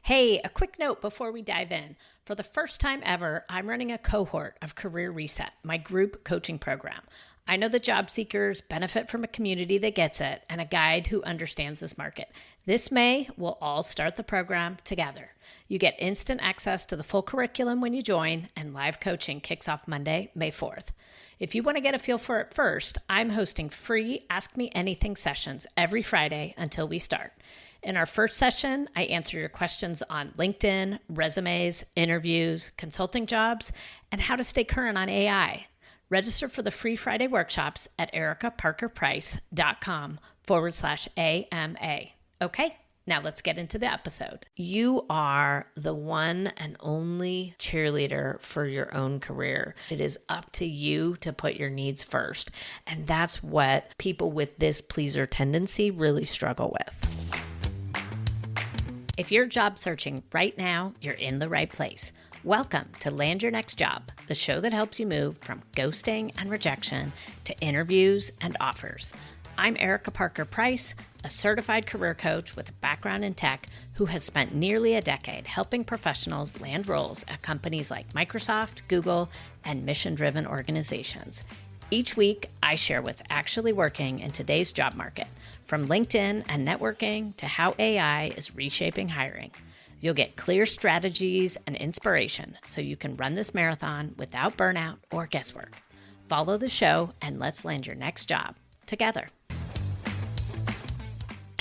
Hey, a quick note before we dive in. For the first time ever, I'm running a cohort of Career Reset, my group coaching program. I know that job seekers benefit from a community that gets it and a guide who understands this market. This May, we'll all start the program together. You get instant access to the full curriculum when you join, and live coaching kicks off Monday, May 4th. If you want to get a feel for it first, I'm hosting free Ask Me Anything sessions every Friday until we start. In our first session, I answer your questions on LinkedIn, resumes, interviews, consulting jobs, and how to stay current on AI. Register for the free Friday workshops at erikaparkerprice.com/AMA. Okay, now let's get into the episode. You are the one and only cheerleader for your own career. It is up to you to put your needs first. And that's what people with this pleaser tendency really struggle with. If you're job searching right now, you're in the right place. Welcome to Land Your Next Job, the show that helps you move from ghosting and rejection to interviews and offers. I'm Erika Parker Price, a certified career coach with a background in tech who has spent nearly a decade helping professionals land roles at companies like Microsoft, Google, and mission-driven organizations. Each week, I share what's actually working in today's job market, from LinkedIn and networking to how AI is reshaping hiring. You'll get clear strategies and inspiration so you can run this marathon without burnout or guesswork. Follow the show and let's land your next job together.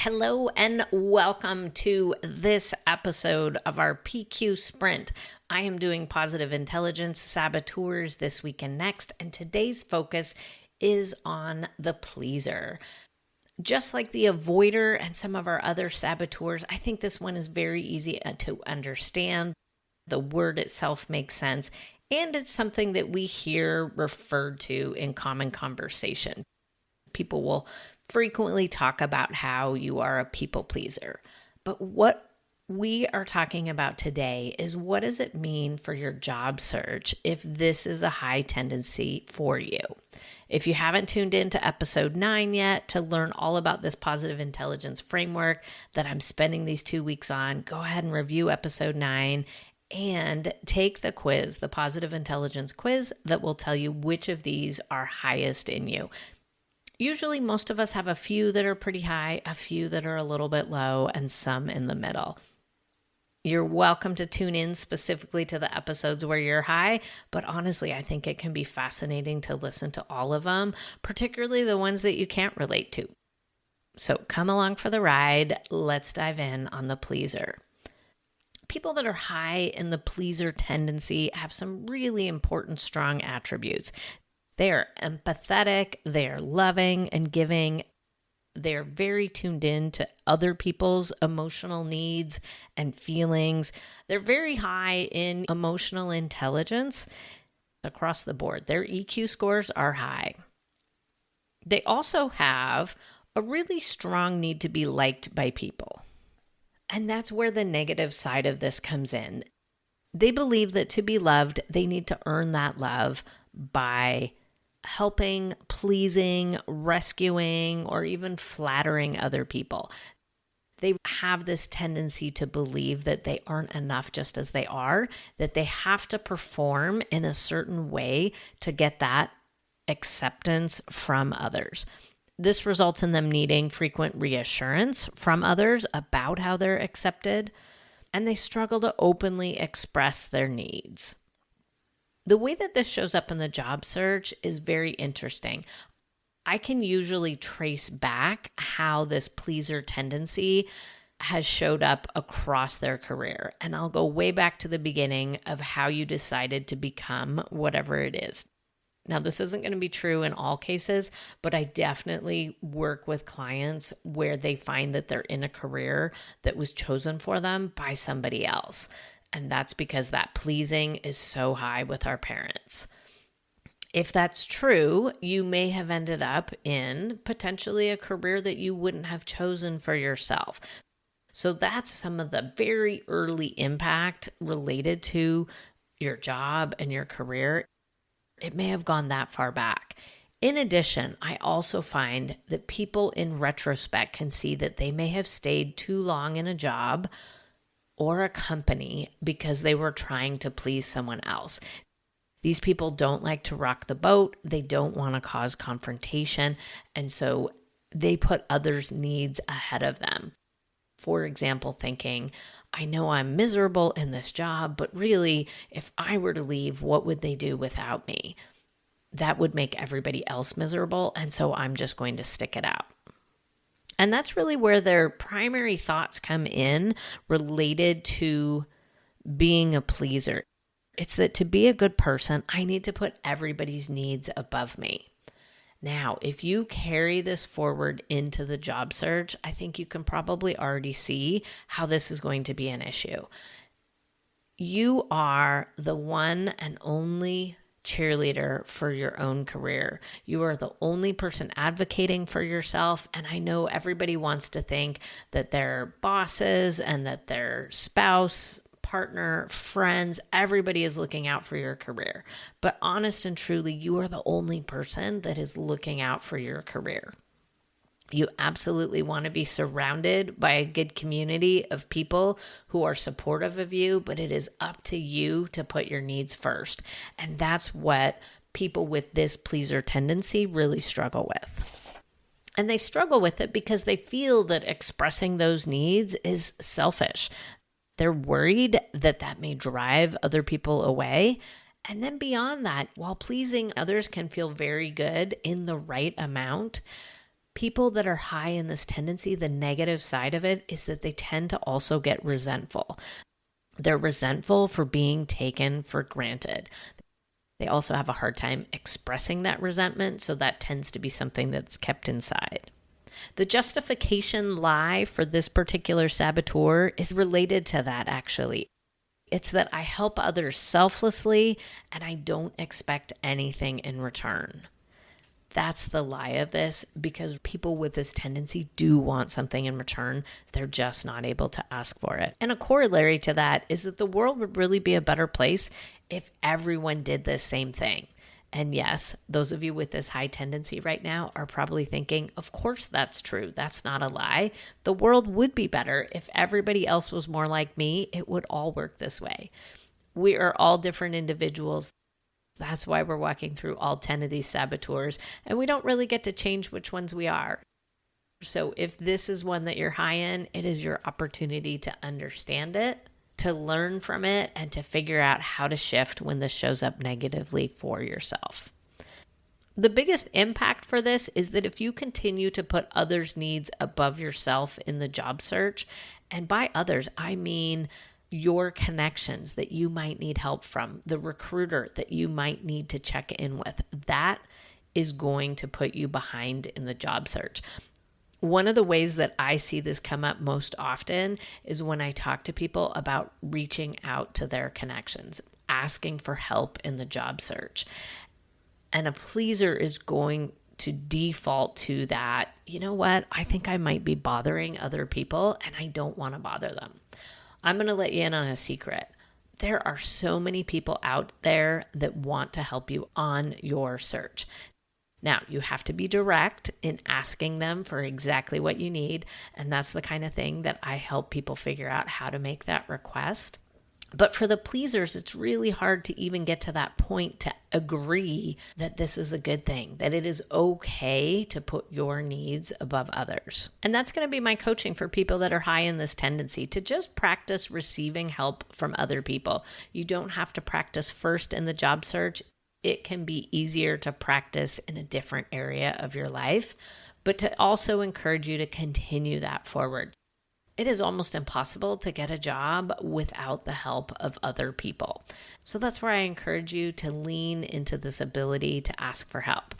Hello and welcome to this episode of our PQ Sprint. I am doing Positive Intelligence Saboteurs this week and next, and today's focus is on the pleaser. Just like the avoider and some of our other saboteurs, I think this one is very easy to understand. The word itself makes sense, and it's something that we hear referred to in common conversation. People will frequently talk about how you are a people pleaser. But what we are talking about today is, what does it mean for your job search if this is a high tendency for you? If you haven't tuned in to episode 9 yet to learn all about this positive intelligence framework that I'm spending these 2 weeks on, go ahead and review episode 9 and take the quiz, the positive intelligence quiz that will tell you which of these are highest in you. Usually most of us have a few that are pretty high, a few that are a little bit low, and some in the middle. You're welcome to tune in specifically to the episodes where you're high, but honestly, I think it can be fascinating to listen to all of them, particularly the ones that you can't relate to. So come along for the ride. Let's dive in on the pleaser. People that are high in the pleaser tendency have some really important, strong attributes. They are empathetic, they are loving and giving. They're very tuned in to other people's emotional needs and feelings. They're very high in emotional intelligence across the board. Their EQ scores are high. They also have a really strong need to be liked by people. And that's where the negative side of this comes in. They believe that to be loved, they need to earn that love by helping, pleasing, rescuing, or even flattering other people. They have this tendency to believe that they aren't enough just as they are, that they have to perform in a certain way to get that acceptance from others. This results in them needing frequent reassurance from others about how they're accepted, and they struggle to openly express their needs. The way that this shows up in the job search is very interesting. I can usually trace back how this pleaser tendency has showed up across their career. And I'll go way back to the beginning of how you decided to become whatever it is. Now, this isn't going to be true in all cases, but I definitely work with clients where they find that they're in a career that was chosen for them by somebody else. And that's because that pleasing is so high with our parents. If that's true, you may have ended up in potentially a career that you wouldn't have chosen for yourself. So that's some of the very early impact related to your job and your career. It may have gone that far back. In addition, I also find that people in retrospect can see that they may have stayed too long in a job or a company because they were trying to please someone else. These people don't like to rock the boat. They don't want to cause confrontation. And so they put others' needs ahead of them. For example, thinking, I know I'm miserable in this job, but really, if I were to leave, what would they do without me? That would make everybody else miserable. And so I'm just going to stick it out. And that's really where their primary thoughts come in related to being a pleaser. It's that to be a good person, I need to put everybody's needs above me. Now, if you carry this forward into the job search, I think you can probably already see how this is going to be an issue. You are the one and only cheerleader for your own career. You are the only person advocating for yourself. And I know everybody wants to think that their bosses and that their spouse, partner, friends, everybody is looking out for your career. But honest and truly, you are the only person that is looking out for your career. You absolutely want to be surrounded by a good community of people who are supportive of you, but it is up to you to put your needs first. And that's what people with this pleaser tendency really struggle with. And they struggle with it because they feel that expressing those needs is selfish. They're worried that that may drive other people away. And then beyond that, while pleasing others can feel very good in the right amount, people that are high in this tendency, the negative side of it is that they tend to also get resentful. They're resentful for being taken for granted. They also have a hard time expressing that resentment, so that tends to be something that's kept inside. The justification lie for this particular saboteur is related to that, actually. It's that I help others selflessly and I don't expect anything in return. That's the lie of this, because people with this tendency do want something in return. They're just not able to ask for it. And a corollary to that is that the world would really be a better place if everyone did the same thing. And yes, those of you with this high tendency right now are probably thinking, of course that's true. That's not a lie. The world would be better if everybody else was more like me. It would all work this way. We are all different individuals. That's why we're walking through all 10 of these saboteurs, and we don't really get to change which ones we are. So if this is one that you're high in, it is your opportunity to understand it, to learn from it, and to figure out how to shift when this shows up negatively for yourself. The biggest impact for this is that if you continue to put others' needs above yourself in the job search, and by others, I mean your connections that you might need help from, the recruiter that you might need to check in with, that is going to put you behind in the job search. One of the ways that I see this come up most often is when I talk to people about reaching out to their connections, asking for help in the job search. And a pleaser is going to default to that, you know what, I think I might be bothering other people and I don't want to bother them. I'm going to let you in on a secret. There are so many people out there that want to help you on your search. Now, you have to be direct in asking them for exactly what you need, and that's the kind of thing that I help people figure out how to make that request. But for the pleasers, it's really hard to even get to that point to agree that this is a good thing, that it is okay to put your needs above others. And that's going to be my coaching for people that are high in this tendency, to just practice receiving help from other people. You don't have to practice first in the job search. It can be easier to practice in a different area of your life, but to also encourage you to continue that forward. It is almost impossible to get a job without the help of other people. So that's where I encourage you to lean into this ability to ask for help.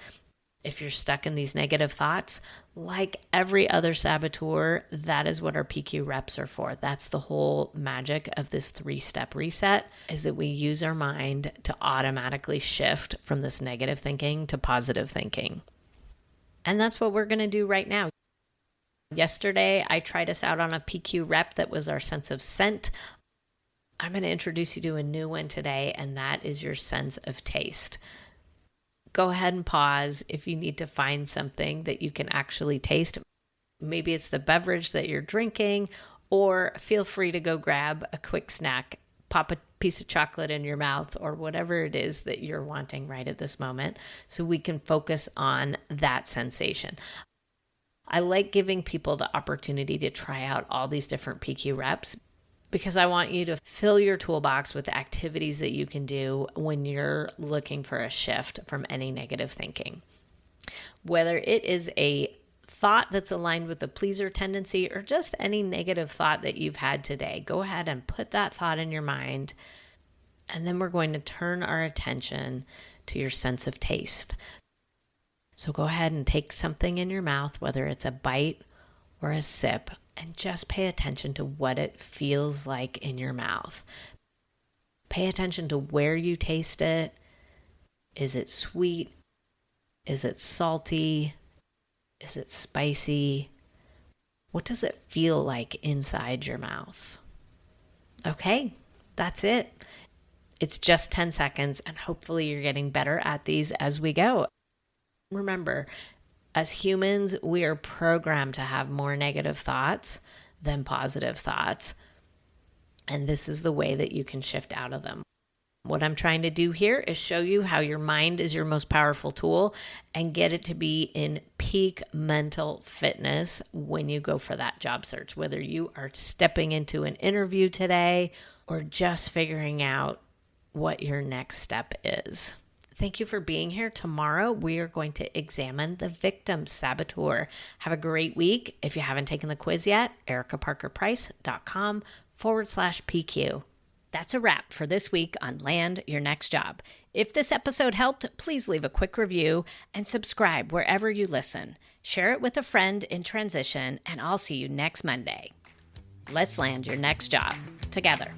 If you're stuck in these negative thoughts, like every other saboteur, that is what our PQ reps are for. That's the whole magic of this 3-step reset, is that we use our mind to automatically shift from this negative thinking to positive thinking. And that's what we're going to do right now. Yesterday, I tried us out on a PQ rep that was our sense of scent. I'm going to introduce you to a new one today, and that is your sense of taste. Go ahead and pause if you need to find something that you can actually taste. Maybe it's the beverage that you're drinking, or feel free to go grab a quick snack, pop a piece of chocolate in your mouth or whatever it is that you're wanting right at this moment so we can focus on that sensation. I like giving people the opportunity to try out all these different PQ reps because I want you to fill your toolbox with activities that you can do when you're looking for a shift from any negative thinking. Whether it is a thought that's aligned with a pleaser tendency or just any negative thought that you've had today, go ahead and put that thought in your mind. And then we're going to turn our attention to your sense of taste. So go ahead and take something in your mouth, whether it's a bite or a sip, and just pay attention to what it feels like in your mouth. Pay attention to where you taste it. Is it sweet? Is it salty? Is it spicy? What does it feel like inside your mouth? Okay, that's it. It's just 10 seconds, and hopefully you're getting better at these as we go. Remember, as humans, we are programmed to have more negative thoughts than positive thoughts. And this is the way that you can shift out of them. What I'm trying to do here is show you how your mind is your most powerful tool and get it to be in peak mental fitness when you go for that job search, whether you are stepping into an interview today or just figuring out what your next step is. Thank you for being here. Tomorrow, we are going to examine the victim saboteur. Have a great week. If you haven't taken the quiz yet, erikaparkerprice.com/PQ. That's a wrap for this week on Land Your Next Job. If this episode helped, please leave a quick review and subscribe wherever you listen. Share it with a friend in transition, and I'll see you next Monday. Let's land your next job together.